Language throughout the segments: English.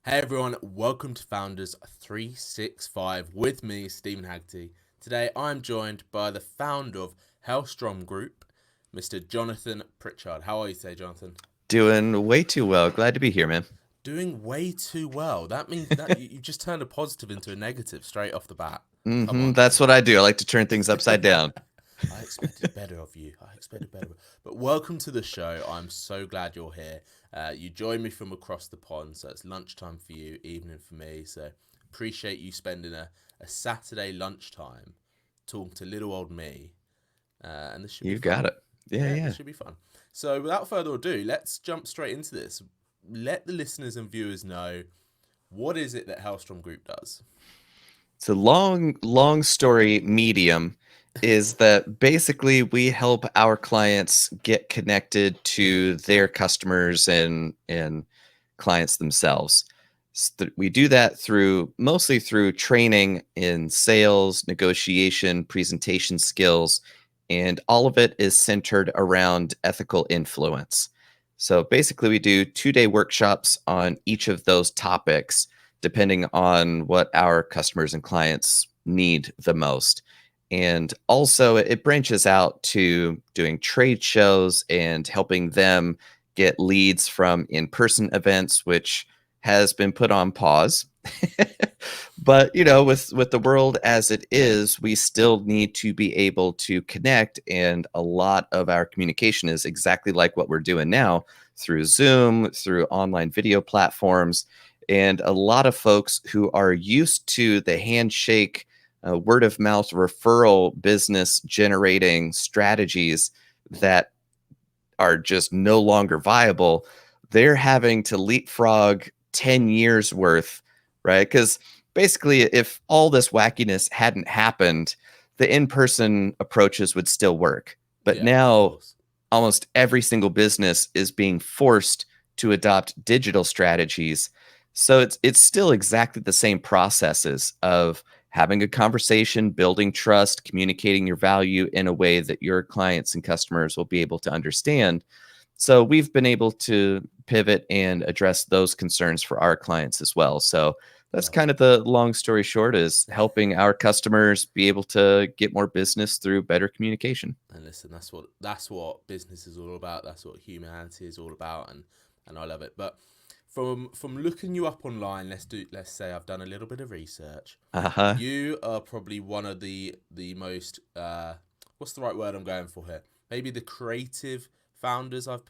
Hey everyone, welcome to Founders 365 with me, Stephen Haggerty. Today I'm joined by the founder of Hellstrom Group, Mr. Jonathan Pritchard. How are you today, Jonathan? Doing way too well. Glad to be here, man. Doing way too well. That means that you just turned a positive into a negative straight off the bat. Come on, That's man. what I do. I like to turn things upside down. I expected better of you. I expected better. But welcome to the show. I'm so glad you're here. You joined me from across the pond, so it's lunchtime for you, evening for me. So appreciate you spending a Saturday lunchtime talking to little old me. And this should be You got fun. it. Yeah, Yeah, yeah. this should be fun. So without further ado, let's jump straight into this. Let the listeners and viewers know what is it that Hellstrom Group does. It's a long story medium is that basically we help our clients get connected to their customers and clients themselves. We do that through mostly through training in sales, negotiation, presentation skills, and all of it is centered around ethical influence. So basically, we do 2-day workshops on each of those topics, depending on what our customers and clients need the most. And also, it branches out to doing trade shows and helping them get leads from in person events, which has been put on pause. But with the world as it is, we still need to be able to connect, and a lot of our communication is exactly like what we're doing now through Zoom, through online video platforms, and a lot of folks who are used to the handshake, word of mouth referral business generating strategies that are just no longer viable, they're having to leapfrog 10 years worth, right? Because basically, if all this wackiness hadn't happened, the in person approaches would still work. But Yeah, of now, course. almost every single business is being forced to adopt digital strategies. So it's still exactly the same processes of having a conversation, building trust, communicating your value in a way that your clients and customers will be able to understand. So we've been able to pivot and address those concerns for our clients as well. So that's Love it. kind of the long story short, is helping our customers be able to get more business through better communication. And listen, that's what business is all about. That's what humanity is all about, and I love it. But from looking you up online, let's say I've done a little bit of research. Uh-huh. You are probably one of the most what's the right word I'm going for here? Maybe the creative founders I've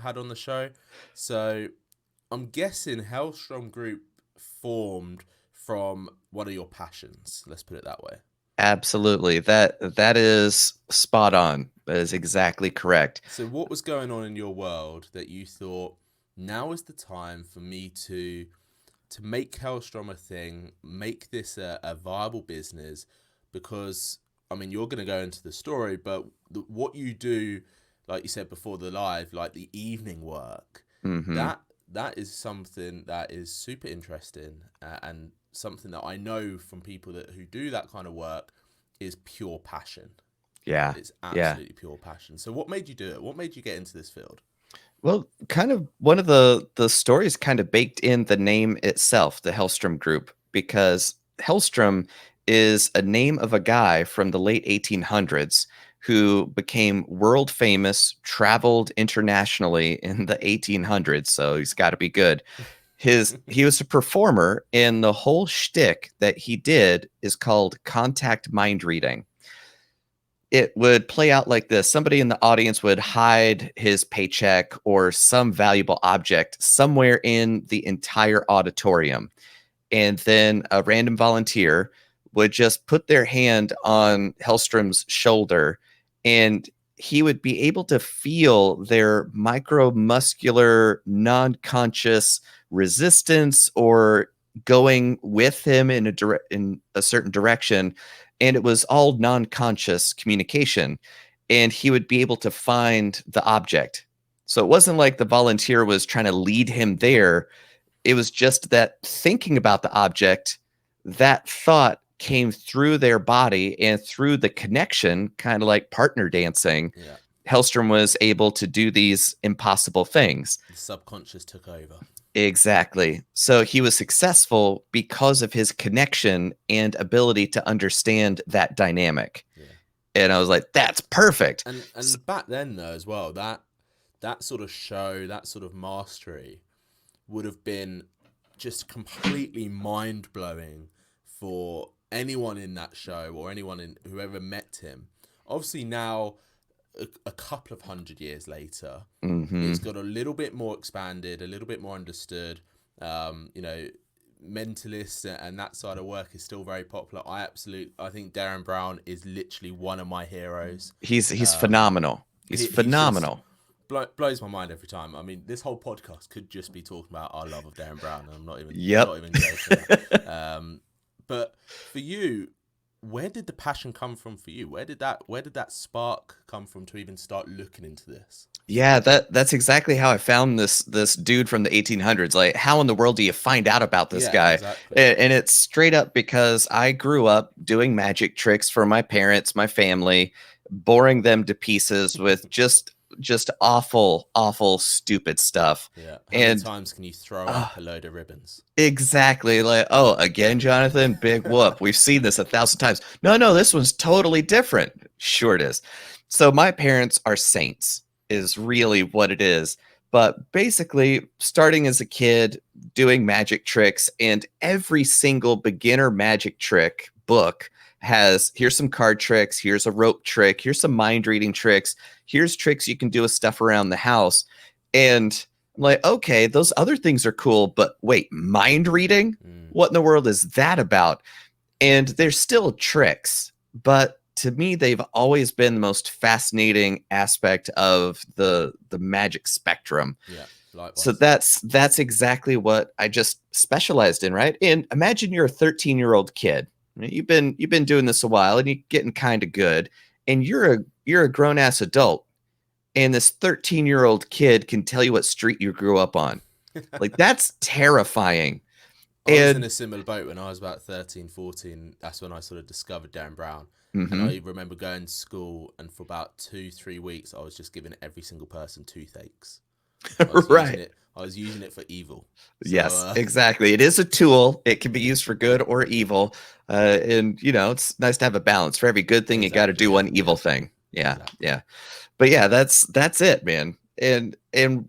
had on the show. So I'm guessing Hellstrom Group formed from one of your passions. Let's put it that way. Absolutely. That is spot on. That is exactly correct. So, what was going on in your world that you thought now is the time for me to make Hellstrom a thing, make this a viable business? Because I mean, you're going to go into the story, but what you do, like you said before the live, like the evening work, Mhm. that that is something that is super interesting and something that I know from people that who do that kind of work is pure passion. Yeah. It's Yeah. absolutely pure passion. So what made you do it? What made you get into this field? Well, kind of one of the stories kind of baked in the name itself, the Hellstrom Group, because Hellstrom is a name of a guy from the late 1800s who became world famous, traveled internationally in the 1800s, so he's got to be good. He was a performer, and the whole shtick that he did is called contact mind reading. It would play out like this: somebody in the audience would hide his paycheck or some valuable object somewhere in the entire auditorium. And then a random volunteer would just put their hand on Hellstrom's shoulder, and he would be able to feel their micromuscular, non conscious resistance or going with him in in a certain direction. And it was all non conscious communication. And he would be able to find the object. So it wasn't like the volunteer was trying to lead him there. It was just that thinking about the object, that thought came through their body and through the connection, kind of like partner dancing. Yeah, Hellstrom was able to do these impossible things. the subconscious took over. Exactly. So he was successful because of his connection and ability to understand that dynamic. Yeah. And I was like, that's perfect. And back then though as well, that sort of show, that sort of mastery would have been just completely mind blowing for anyone in that show or anyone in whoever met him. Obviously now, a couple of 100 years later, Hmm. it's got a little bit more expanded, a little bit more understood. You know, Mentalist and that side of work is still very popular. I think Darren Brown is literally one of my heroes. He's Um, phenomenal. He's he's just phenomenal. blows my mind every time. I mean, this whole podcast could just be talking about our love of Darren Brown, and Yep. not even joking. But for you, where did the passion come from for you? Where did that spark come from to even start looking into this? Yeah, that's exactly how I found this dude from the 1800s. Like, how in the world do you find out about this Yeah, guy? exactly. And it's straight up because I grew up doing magic tricks for my parents, my family, boring them to pieces with just awful stupid stuff. Yeah. How many And times can you throw uh, up a load of ribbons? exactly, like, oh, again, Jonathan, big whoop. We've seen this 1,000 times. No, this one's totally different. Sure it is. So my parents are saints, is really what it is. But basically, starting as a kid, doing magic tricks, and every single beginner magic trick book has, here's some card tricks, here's a rope trick, here's some mind reading tricks, here's tricks you can do with stuff around the house. And I'm like, okay, those other things are cool, but wait, mind reading? Mm. What in the world is that about? And they're still tricks, but to me, they've always been the most fascinating aspect of the magic spectrum. Yeah, So likewise. that's exactly what I just specialized in, right? And imagine you're a 13-year-old kid. Right? You've been doing this a while, and you're getting kind of good, and you're a grown ass adult, and this 13-year-old kid can tell you what street you grew up on. Like, that's terrifying. I was in And a similar boat when I was about 13, 14. That's when I sort of discovered Dan Brown. And mhm. I remember going to school, and for about 2, 3 weeks, I was just giving every single person toothaches. Right. I was using it for evil. So, Yes, exactly. It is a tool. It can be used for good or evil. And it's nice to have a balance. For every good thing, you got to exactly. do Yeah. one evil Yeah. thing. Yeah, Exactly. yeah. But yeah, that's it, man. And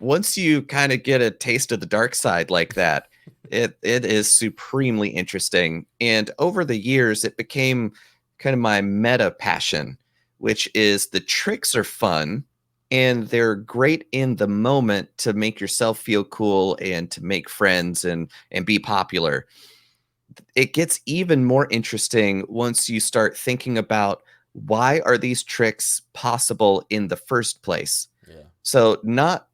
once you kind of get a taste of the dark side like that, it is supremely interesting. And over the years, it became kind of my meta passion, which is the tricks are fun and they're great in the moment to make yourself feel cool and to make friends and be popular. It gets even more interesting once you start thinking about why are these tricks possible in the first place. Yeah. So not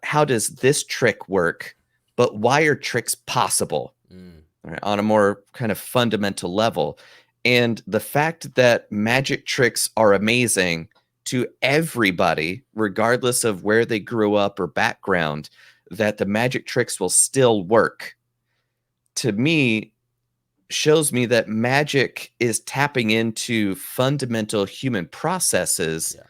how does this trick work, but why are tricks possible, Mm. right, on a more kind of fundamental level. And the fact that magic tricks are amazing to everybody, regardless of where they grew up or background, that the magic tricks will still work, to me, shows me that magic is tapping into fundamental human processes Yeah.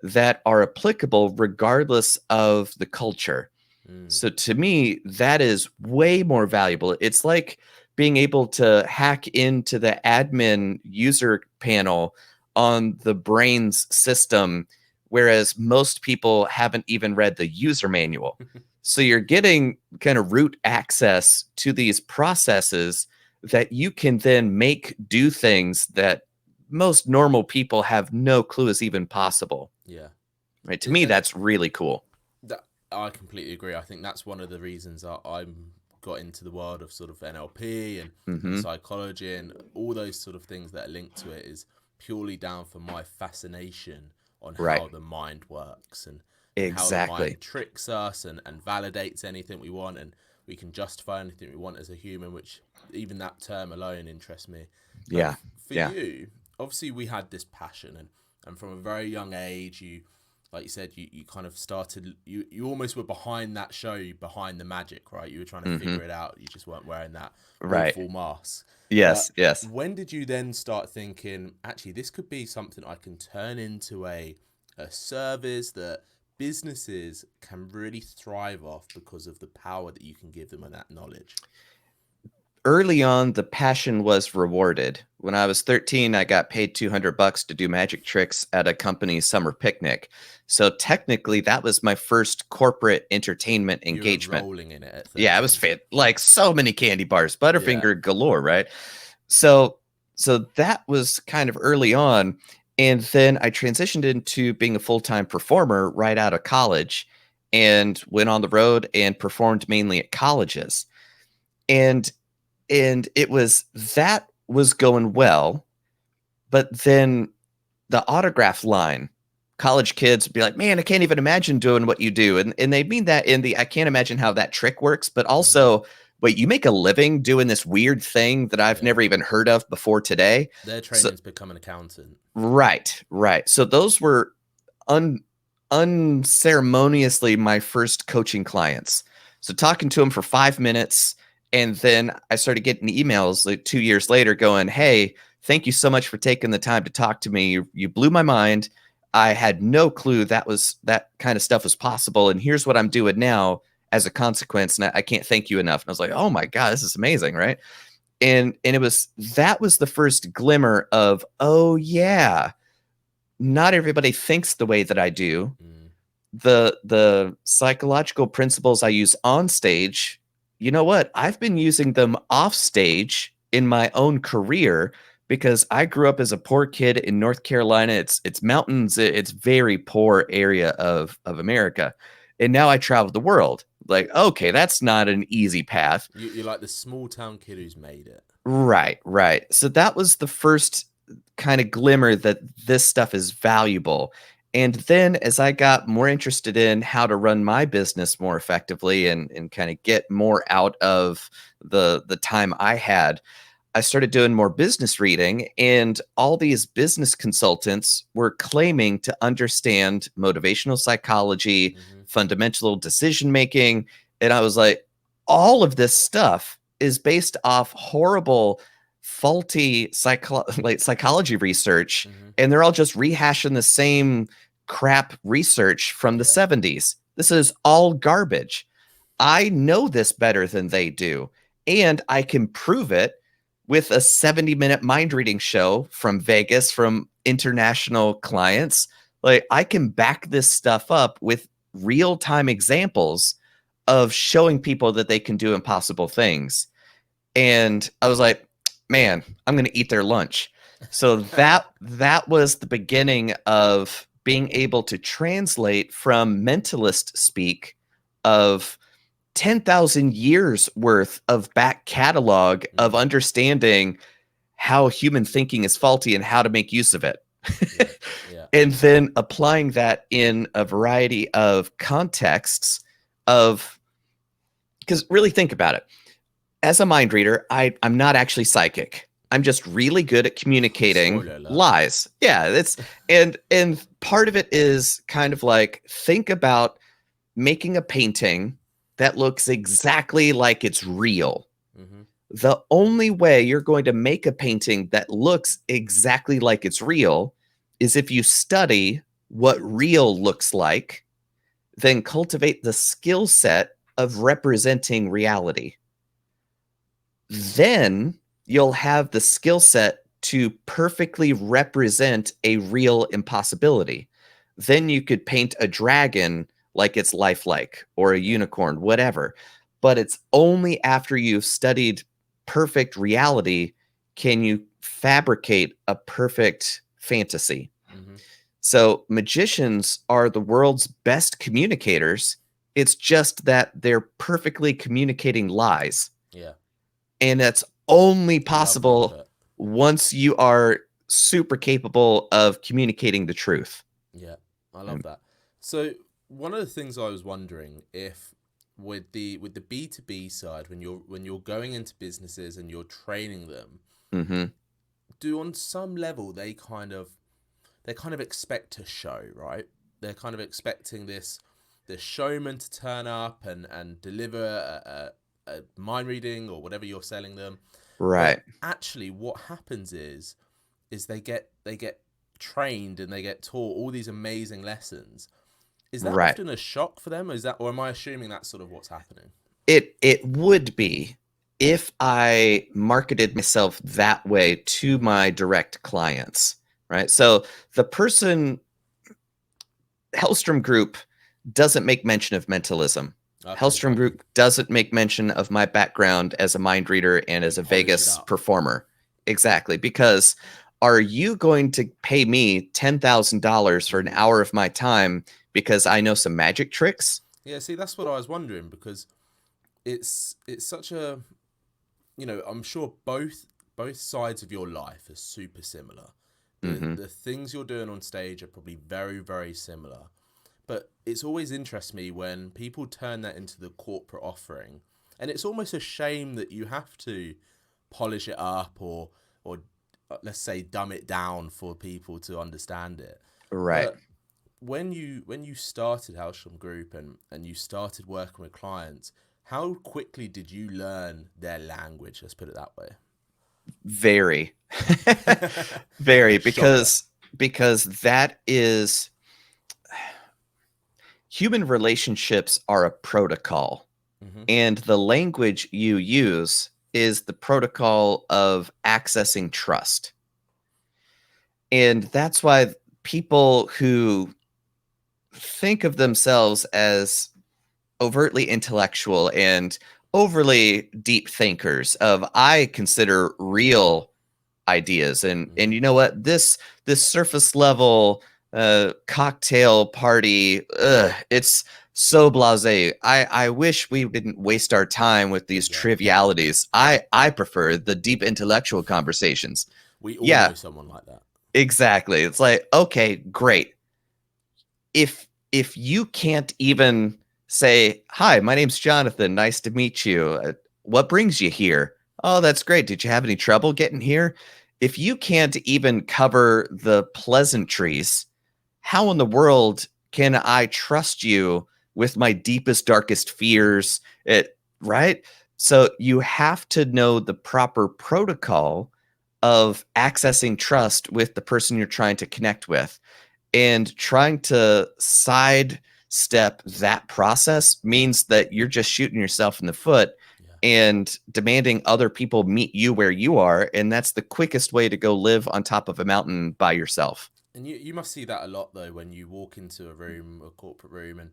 that are applicable regardless of the culture. Mm. So to me, that is way more valuable. It's like being able to hack into the admin user panel on the brain's system, whereas most people haven't even read the user manual. So you're getting kind of root access to these processes that you can then make do things that most normal people have no clue is even possible. Yeah. Right? To me, And that's really cool. that I completely agree. I think that's one of the reasons I'm got into the world of sort of NLP and Hmm. psychology and all those sort of things that are linked to it is purely down for my fascination on Right. how the mind works and how the Exactly. mind tricks us and validates anything we want, and we can justify anything we want as a human, which even that term alone interests me. But Yeah. for Yeah. you, obviously we had this passion, and from a very young age you, like you said, you kind of started, you almost were behind that show, behind the magic, right? You were trying to Hmm. figure it out. You just weren't wearing that Right. awful mask. Yes. But Yes. when did you then start thinking, actually, this could be something I can turn into a service that businesses can really thrive off because of the power that you can give them and that knowledge. Early on, the passion was rewarded. When I was 13, I got paid $200 to do magic tricks at a company's summer picnic. So technically, that was my first corporate entertainment You were engagement. rolling in it at 13. Yeah, I was fit, like so many candy bars, Butterfinger Yeah. galore, right? So that was kind of early on. And then I transitioned into being a full-time performer right out of college and went on the road and performed mainly at colleges. And that was going well, but then the autograph line, college kids would be like, man, I can't even imagine doing what you do. And they mean that in the, I can't imagine how that trick works, but also, wait, you make a living doing this weird thing that I've never even heard of before today. Their training is become an accountant. Right. So those were unceremoniously my first coaching clients. So talking to them for 5 minutes, and then I started getting emails like 2 years later going, hey, thank you so much for taking the time to talk to me. You blew my mind. I had no clue that kind of stuff was possible. And here's what I'm doing now as a consequence. And I can't thank you enough. And I was like, oh my God, this is amazing. Right. And that was the first glimmer of, oh yeah, not everybody thinks the way that I do. The psychological principles I use on stage, you know what? I've been using them off stage in my own career because I grew up as a poor kid in North Carolina. It's mountains. It's very poor area of America. And now I travel the world. Like, okay, that's not an easy path. You're like the small town kid who's made it. Right. So that was the first kind of glimmer that this stuff is valuable. And then as I got more interested in how to run my business more effectively and kind of get more out of the time I had, I started doing more business reading, and all these business consultants were claiming to understand motivational psychology, fundamental decision making. And I was like, all of this stuff is based off horrible, faulty psychology research, and they're all just rehashing the same crap research from the 70s. This is all garbage. I know this better than they do, and I can prove it with a 70-minute mind reading show from Vegas from international clients. Like, I can back this stuff up with real-time examples of showing people that they can do impossible things. And I was like, man, I'm going to eat their lunch. So that was the beginning of being able to translate from mentalist speak of 10,000 years worth of back catalog of understanding how human thinking is faulty and how to make use of it. And then applying that in a variety of contexts of, because really think about it. As a mind reader, I'm not actually psychic. I'm just really good at communicating lies. Yeah, it's and part of it is kind of like, think about making a painting that looks exactly like it's real. The only way you're going to make a painting that looks exactly like it's real is if you study what real looks like, then cultivate the skill set of representing reality. Then you'll have the skill set to perfectly represent a real impossibility. Then you could paint a dragon like it's lifelike, or a unicorn, whatever. But it's only after you've studied perfect reality can you fabricate a perfect fantasy. So magicians are the world's best communicators. It's just that they're perfectly communicating lies. Yeah. And that's only possible once you are super capable of communicating the truth. Yeah, I love that. So one of the things I was wondering, if with the B2B side, when you're going into businesses and you're training them, do on some level they kind of expect to show, right? They're kind of expecting the showman to turn up and deliver a mind reading or whatever you're selling them. Right. But actually, what happens is they get trained and they get taught all these amazing lessons, Is that Right. often a shock for them? Is that, or am I assuming that's sort of what's happening? It would be if I marketed myself that way to my direct clients, right? So the person Hellstrom Group doesn't make mention of mentalism. Okay, Hellstrom got you. Group doesn't make mention of my background as a mind reader and You as a polish it Vegas up. performer. Exactly, because are you going to pay me $10,000 for an Mm. hour of my time because I know some magic tricks? Yeah, see, that's what I was wondering because it's such a, I'm sure both sides of your life are super similar. The Hmm. the things you're doing on stage are probably very, very similar. But it's always interests me when people turn that into the corporate offering. And it's almost a shame that you have to polish it up or let's say dumb it down for people to understand it. Right. But when you started Hellstrom Group and you started working with clients, how quickly did you learn their language? Let's put it that way. Very. Very, Shocker. because that is human relationships are a protocol, Hmm. and the language you use is the protocol of accessing trust. And that's why people who think of themselves as overtly intellectual and overly deep thinkers of I consider real ideas, and Hmm. you know what, this surface level cocktail party, it's so blasé. I wish we didn't waste our time with these Exactly. trivialities. I prefer the deep intellectual conversations. We all Yeah, know someone like that. exactly. It's like, okay, great. If you can't even say, hi, my name's Jonathan, nice to meet you, what brings you here? Oh, that's great. Did you have any trouble getting here? If you can't even cover the pleasantries, how in the world can I trust you with my deepest darkest fears? Right? So you have to know the proper protocol of accessing trust with the person you're trying to connect with, and trying to sidestep that process means that you're just shooting yourself in the foot Yeah. and demanding other people meet you where you are. And that's the quickest way to go live on top of a mountain by yourself. And you must see that a lot though when you walk into a room, a corporate room, and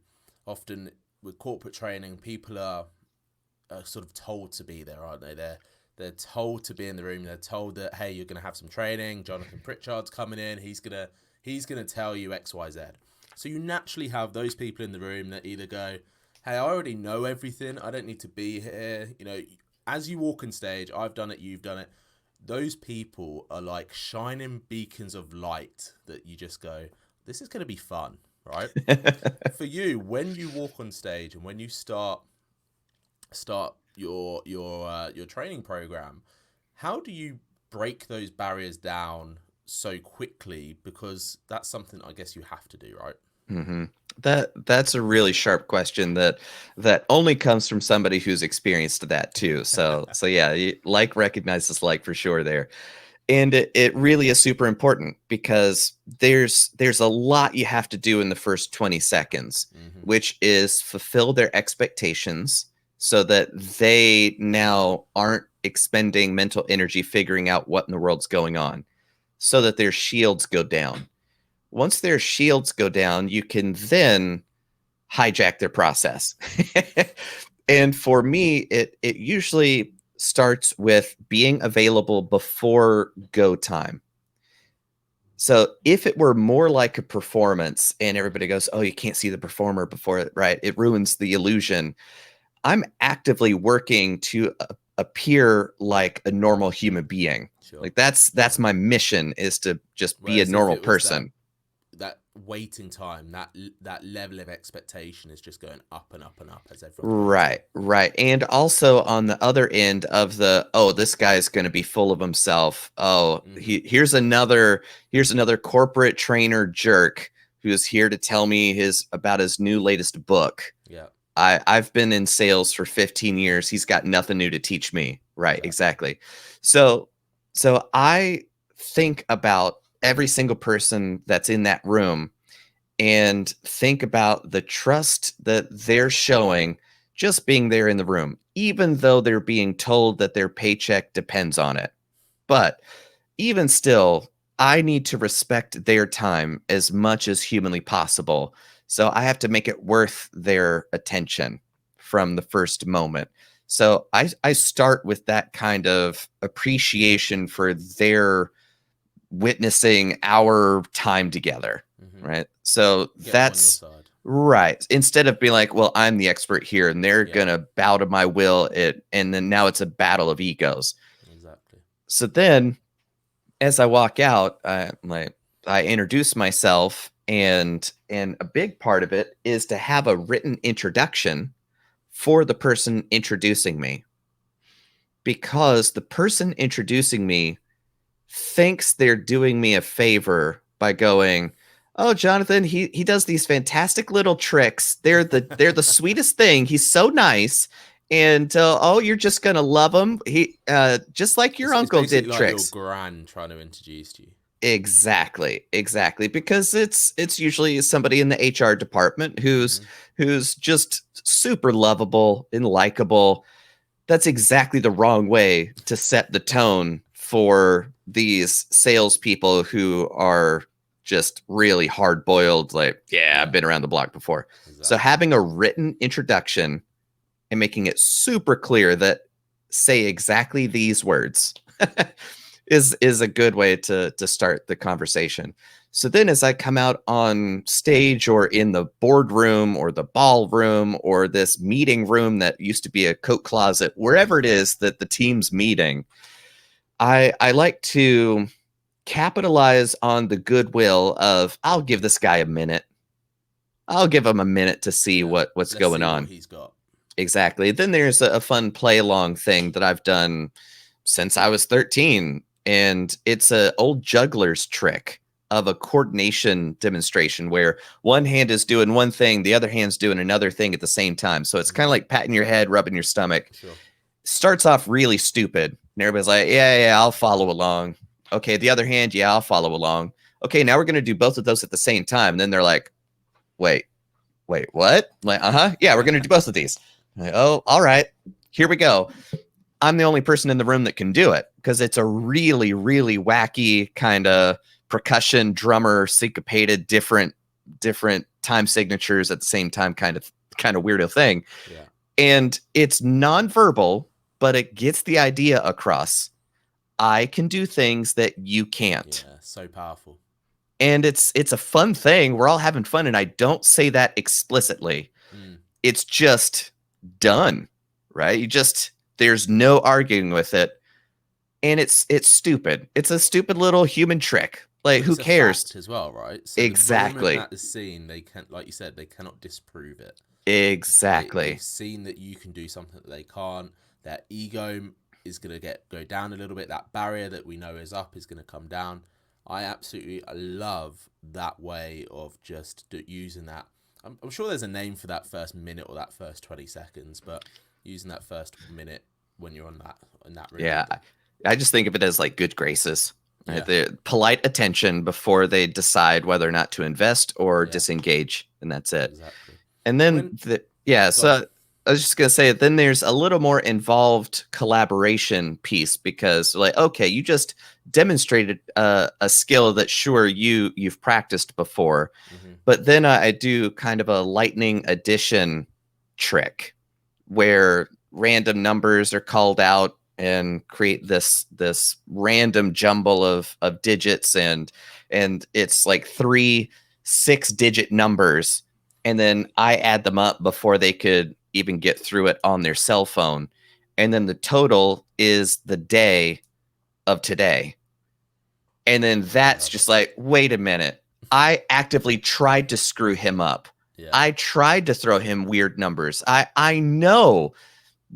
often with corporate training, people are sort of told to be there, aren't they? They're told to be in the room. They're told that hey, you're gonna have some training. Jonathan Pritchard's coming in. He's gonna tell you X, Y, Z. So you naturally have those people in the room that either go, hey, I already know everything. I don't need to be here. As you walk on stage, I've done it. You've done it. Those people are like shining beacons of light that you just go, this is going to be fun, right? For you, when you walk on stage and when you start your training program, how do you break those barriers down so quickly? Because that's something I guess you have to do, right? Hmm. That's a really sharp question that only comes from somebody who's experienced that too. So yeah, like recognizes like for sure there. And it really is super important because there's a lot you have to do in the first 20 seconds, Hmm. which is fulfill their expectations so that they now aren't expending mental energy figuring out what in the world's going on, so that their shields go down. Once their shields go down, you can then hijack their process. And for me, it usually starts with being available before go time. So if it were more like a performance and everybody goes, "Oh, you can't see the performer before it," right? It ruins the illusion. I'm actively working to appear like a normal human being. Sure. Like that's my mission, is to just be a Whereas if normal it was that person. that waiting time, that level of expectation is just going up and up and up as everyone's waiting. Right, right. And also on the other end of the, oh, this guy's going to be full of himself. Oh, Hmm. here's another corporate trainer jerk who's here to tell me his about his new latest book. Yeah. I've been in sales for 15 years. He's got nothing new to teach me. Right, Exactly. exactly. So I think about every single person that's in that room, and think about the trust that they're showing just being there in the room, even though they're being told that their paycheck depends on it. But even still, I need to respect their time as much as humanly possible. So I have to make it worth their attention from the first moment. So I start with that kind of appreciation for their witnessing our time together, right? So Get them on your that's side. right. Instead of being like, well, I'm the expert here and they're gonna bow to my will, and then now it's a battle of egos. Exactly. So then as I walk out, I introduce myself, and a big part of it is to have a written introduction for the person introducing me, because the person introducing me thinks they're doing me a favor by going, "Oh, Jonathan, he does these fantastic little tricks. They're the sweetest thing. He's so nice." And oh, you're just gonna love him. He just like your It's uncle basically did like your tricks. gran trying to introduce you. Exactly, because it's usually somebody in the HR department who's just super lovable and likable. That's exactly the wrong way to set the tone for these salespeople who are just really hard boiled. Like, yeah, I've been around the block before. Exactly. So having a written introduction and making it super clear that say exactly these words is a good way to start the conversation. So then as I come out on stage or in the boardroom or the ballroom or this meeting room that used to be a coat closet, wherever it is that the team's meeting, I like to capitalize on the goodwill of, I'll give this guy a minute. I'll give him a minute to see what's Let's going see on. what he's got. Exactly. Then there's a fun play along thing that I've done since I was 13. And it's an old juggler's trick of a coordination demonstration where one hand is doing one thing, the other hand's doing another thing at the same time. So it's kind of like patting your head, rubbing your stomach. Sure. Starts off really stupid. And everybody's like, yeah, I'll follow along. Okay, the other hand, yeah, I'll follow along. Okay, now we're going to do both of those at the same time. And then they're like, wait, what? I'm like, yeah, we're going to do both of these. I'm like, oh, all right, here we go. I'm the only person in the room that can do it because it's a really, really wacky kind of percussion, drummer, syncopated, different time signatures at the same time kind of weirdo thing. Yeah. And it's nonverbal, but it gets the idea across. I can do things that you can't. Yeah, so powerful. And it's a fun thing. We're all having fun, and I don't say that explicitly. It's just done, right? There's no arguing with it, and it's stupid. It's a stupid little human trick. Like, who cares? Fact as well, right? So exactly. The moment that is seen, they can, like you said, they cannot disprove it. Exactly. They've seen that you can do something that they can't. Their ego is going to go down a little bit. That barrier that we know is up is going to come down. I absolutely love that way of just using that. I'm sure there's a name for that first minute or that first 20 seconds, but using that first minute when you're on that in that room. Yeah, I just think of it as like good graces. Right? The polite attention before they decide whether or not to invest or disengage, and that's it. Exactly. And then so I was just gonna say, then there's a little more involved collaboration piece because, like, okay, you just demonstrated a skill that sure you've practiced before, but then I do kind of a lightning addition trick where random numbers are called out and create this random jumble of digits, and it's like 3 6-digit numbers, and then I add them up before they could even get through it on their cell phone, and then the total is the day of today. And then that's just like, wait a minute, I actively tried to screw him up. I tried to throw him weird numbers. I know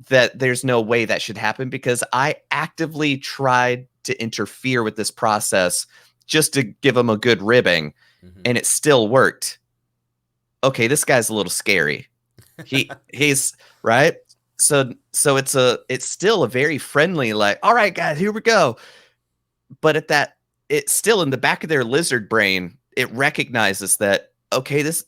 that there's no way that should happen because I actively tried to interfere with this process just to give him a good ribbing, and it still worked. Okay, this guy's a little scary. He's right. So it's still a very friendly, like, all right, guys, here we go. But it's still in the back of their lizard brain, it recognizes that okay, this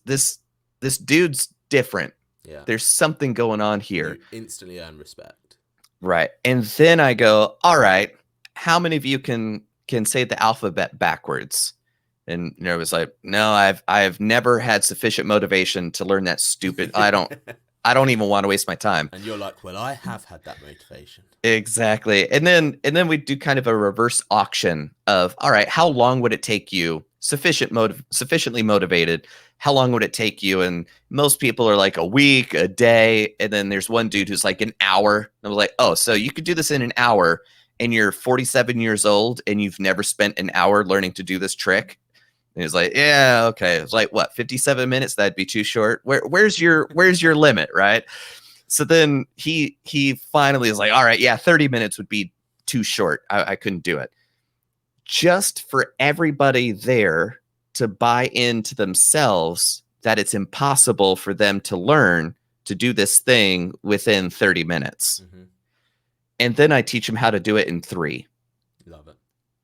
dude's different. Yeah. There's something going on here. You instantly earn respect. Right. And then I go, all right, how many of you can say the alphabet backwards? And it was like, no, I've never had sufficient motivation to learn that stupid. I don't even want to waste my time. And you're like, well, I have had that motivation. Exactly. And then we do kind of a reverse auction of, all right, how long would it take you, sufficiently motivated? How long would it take you? And most people are like a week, a day. And then there's one dude who's like an hour. And I was like, oh, so you could do this in an hour and you're 47 years old and you've never spent an hour learning to do this trick? And he's like, yeah, okay. It's like, what, 57 minutes? That'd be too short. Where's your limit, right? So then he finally is like, all right, yeah, 30 minutes would be too short. I couldn't do it. Just for everybody there to buy into themselves that it's impossible for them to learn to do this thing within 30 minutes. Mm-hmm. And then I teach them how to do it in 3. Love it.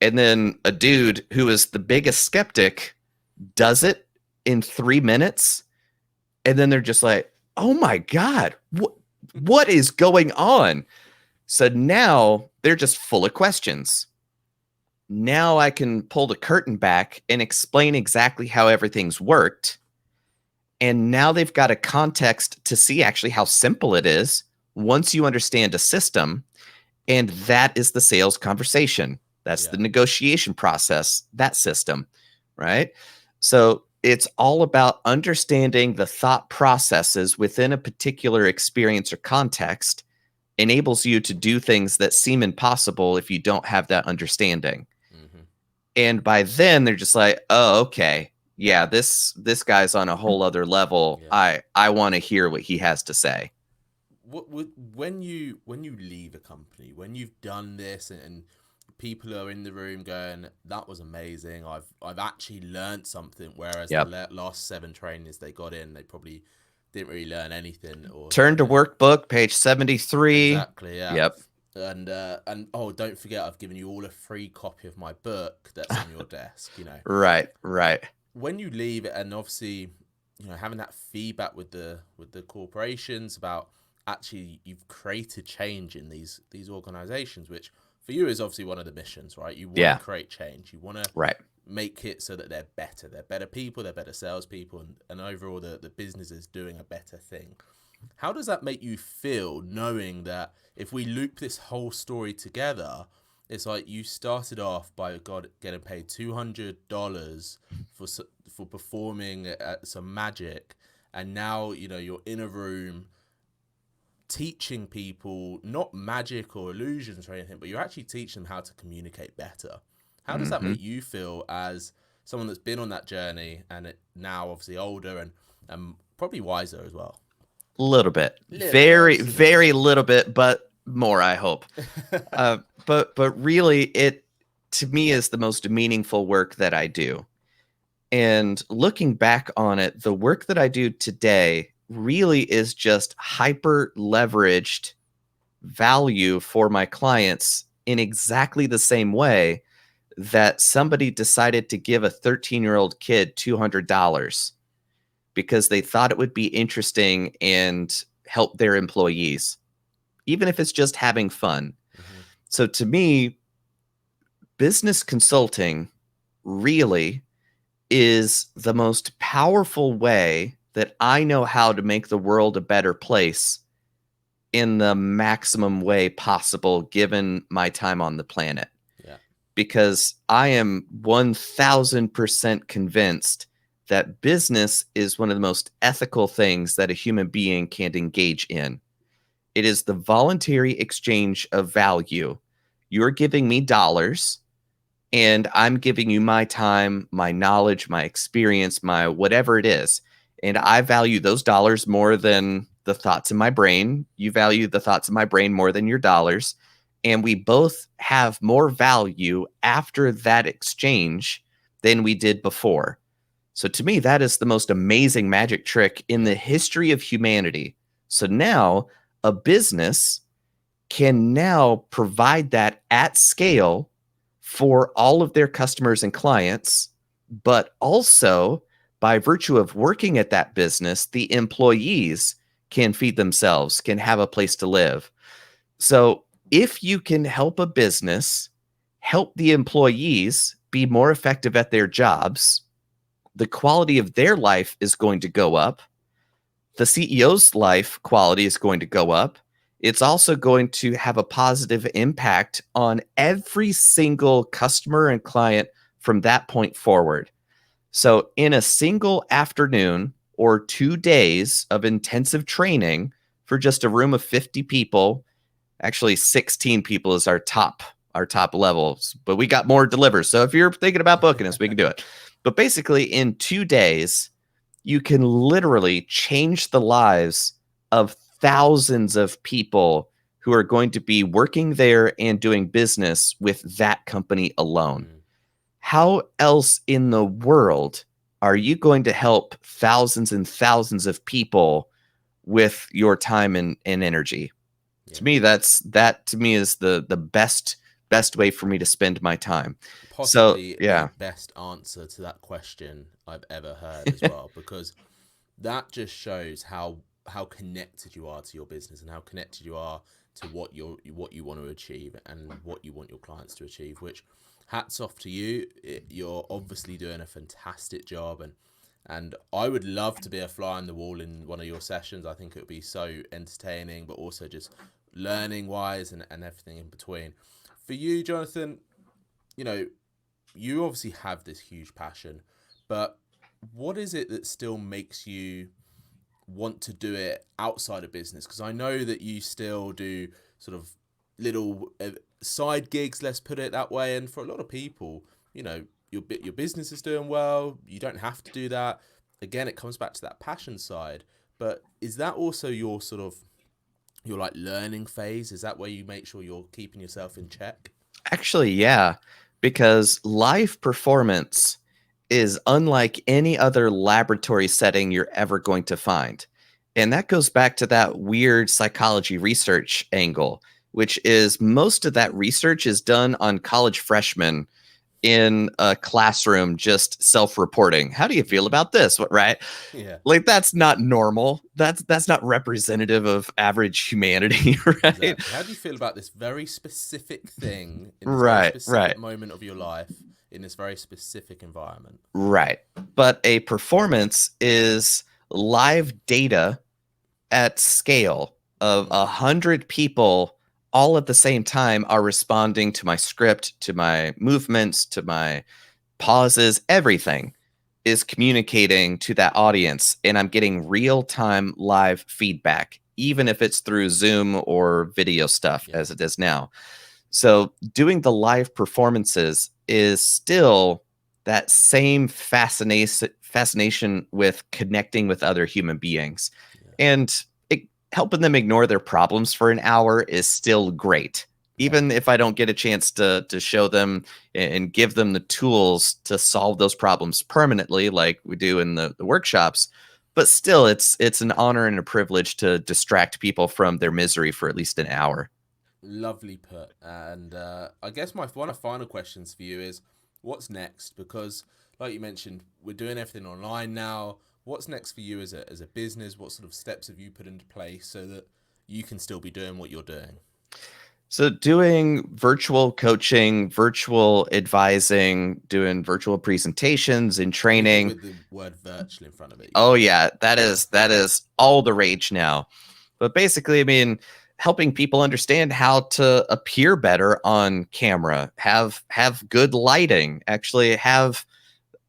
And then a dude who is the biggest skeptic does it in 3 minutes. And then they're just like, oh my God, what is going on? So now they're just full of questions. Now I can pull the curtain back and explain exactly how everything's worked. And now they've got a context to see actually how simple it is once you understand a system. And that is the sales conversation. That's the negotiation process, that system, right? So it's all about understanding the thought processes within a particular experience or context enables you to do things that seem impossible if you don't have that understanding. Mm-hmm. And by then they're just like, oh, okay. Yeah, this guy's on a whole other level. Yeah. I want to hear what he has to say. When you leave a company, when you've done this and people are in the room going, that was amazing, I've actually learned something, whereas the last 7 trainings they got in, they probably didn't really learn anything. Or turn to workbook, page 73. Exactly, yeah. Yep. And oh, don't forget, I've given you all a free copy of my book that's on your desk, Right. When you leave it, and obviously, having that feedback with the corporations about actually you've created change in these organizations, which for you is obviously one of the missions, right? You want to create change. You want to make it so that they're better. They're better people. They're better salespeople, and overall the business is doing a better thing. How does that make you feel, knowing that if we loop this whole story together, it's like you started off by getting paid $200 for performing some magic, and now you're in a room teaching people not magic or illusions or anything, but you're actually teaching them how to communicate better. How does that make you feel as someone that's been on that journey and now obviously older and probably wiser as well? A little bit. Very little bit, but more, I hope. But really, it to me is the most meaningful work that I do. And looking back on it, the work that I do today really is just hyper leveraged value for my clients in exactly the same way that somebody decided to give a 13-year-old kid $200 because they thought it would be interesting and help their employees, even if it's just having fun. Mm-hmm. So to me, business consulting really is the most powerful way that I know how to make the world a better place in the maximum way possible, given my time on the planet. Yeah. Because I am 1000% convinced that business is one of the most ethical things that a human being can engage in. It is the voluntary exchange of value. You're giving me dollars, and I'm giving you my time, my knowledge, my experience, my whatever it is. And I value those dollars more than the thoughts in my brain. You value the thoughts in my brain more than your dollars. And we both have more value after that exchange than we did before. So to me, that is the most amazing magic trick in the history of humanity. So now a business can now provide that at scale for all of their customers and clients, but also by virtue of working at that business, the employees can feed themselves, can have a place to live. So if you can help a business help the employees be more effective at their jobs, the quality of their life is going to go up. The CEO's life quality is going to go up. It's also going to have a positive impact on every single customer and client from that point forward. So, in a single afternoon or 2 days of intensive training for just a room of 50 people, actually 16 people is our top levels, but we got more delivers. So if you're thinking about booking us, we can do it. But basically, in 2 days, you can literally change the lives of thousands of people who are going to be working there and doing business with that company alone. How else in the world are you going to help thousands and thousands of people with your time and energy? Yeah. To me, that to me is the best way for me to spend my time. Possibly So, yeah. the best answer to that question I've ever heard as well, because that just shows how connected you are to your business and how connected you are to what you want to achieve and what you want your clients to achieve, which hats off to you. You're obviously doing a fantastic job, and I would love to be a fly on the wall in one of your sessions. I think it would be so entertaining, but also just learning wise and everything in between. For you, Jonathan, you obviously have this huge passion, but what is it that still makes you want to do it outside of business? Because I know that you still do sort of little side gigs, let's put it that way. And for a lot of people, your business is doing well. You don't have to do that. Again, it comes back to that passion side. But is that also your like learning phase? Is that where you make sure you're keeping yourself in check? Actually, yeah, because live performance is unlike any other laboratory setting you're ever going to find. And that goes back to that weird psychology research angle, which is most of that research is done on college freshmen in a classroom just self-reporting. How do you feel about this? What, right? Yeah. Like, that's not normal. That's not representative of average humanity, right? Exactly. How do you feel about this very specific thing in this very specific moment of your life in this very specific environment? Right. But a performance is live data at scale of 100 people all at the same time are responding to my script, to my movements, to my pauses. Everything is communicating to that audience, and I'm getting real-time live feedback, even if it's through Zoom or video stuff as it is now. So doing the live performances is still that same fascination with connecting with other human beings. And helping them ignore their problems for an hour is still great. Even if I don't get a chance to show them and give them the tools to solve those problems permanently, like we do in the workshops, but still, it's an honor and a privilege to distract people from their misery for at least an hour. Lovely put. And I guess one of my final questions for you is, what's next? Because, like you mentioned, we're doing everything online now. What's next for you as a business? What sort of steps have you put into place so that you can still be doing what you're doing? So doing virtual coaching, virtual advising, doing virtual presentations and training. With the word virtual in front of it. Oh yeah, that is all the rage now. But basically, I mean, helping people understand how to appear better on camera, have good lighting, actually have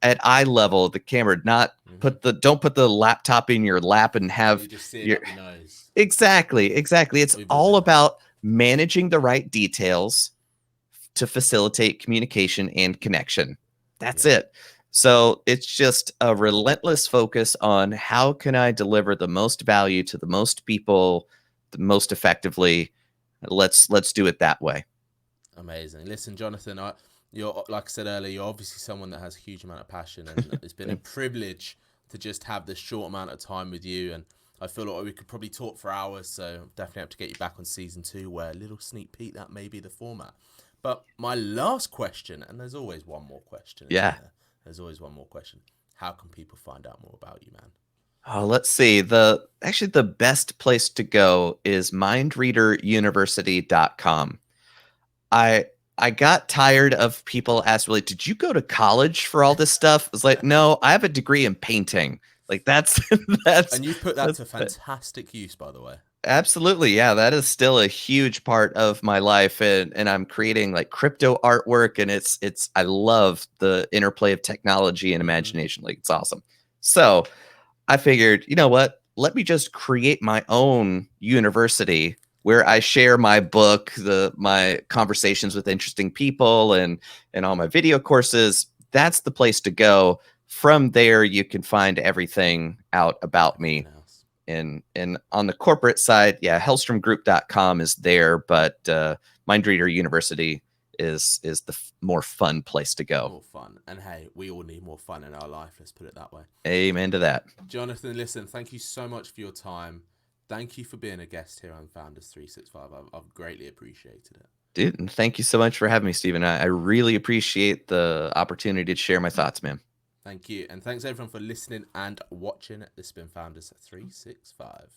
at eye level the camera, not don't put the laptop in your lap and have you just see it up your nose. Exactly. It's all about managing the right details to facilitate communication and connection. That's it. So it's just a relentless focus on how can I deliver the most value to the most people the most effectively. Let's do it that way. Amazing. Listen, Jonathan, you're, like I said earlier, you're obviously someone that has a huge amount of passion, and it's been a privilege to just have this short amount of time with you. And I feel like we could probably talk for hours, so definitely have to get you back on season 2, where a little sneak peek, that may be the format. But my last question, and there's always one more question. Yeah. There's always one more question. how can people find out more about you, man? Oh, let's see. The best place to go is mindreaderuniversity.com. I I got tired of people asking, like, did you go to college for all this stuff? It's like, no, I have a degree in painting. Like that's that's And you've put that that's to fantastic use, by the way. absolutely, yeah. That is still a huge part of my life, and I'm creating like crypto artwork, and it's I love the interplay of technology and Hmm. imagination. Like it's awesome. So I figured, you know what? Let me just create my own university where I share my book, my conversations with interesting people, and all my video courses. That's the place to go. From there, you can find everything out about Everything me. else. And on the corporate side, yeah, hellstromgroup.com is there, but Mindreader University is the more fun place to go. More fun. And hey, we all need more fun in our life. Let's put it that way. Amen to that. Jonathan, listen, thank you so much for your time. Thank you for being a guest here on Founders 365. I've greatly appreciated it. Dude, and thank you so much for having me, Stephen. I really appreciate the opportunity to share my thoughts, man. Thank you. And thanks everyone for listening and watching. This has been Founders 365.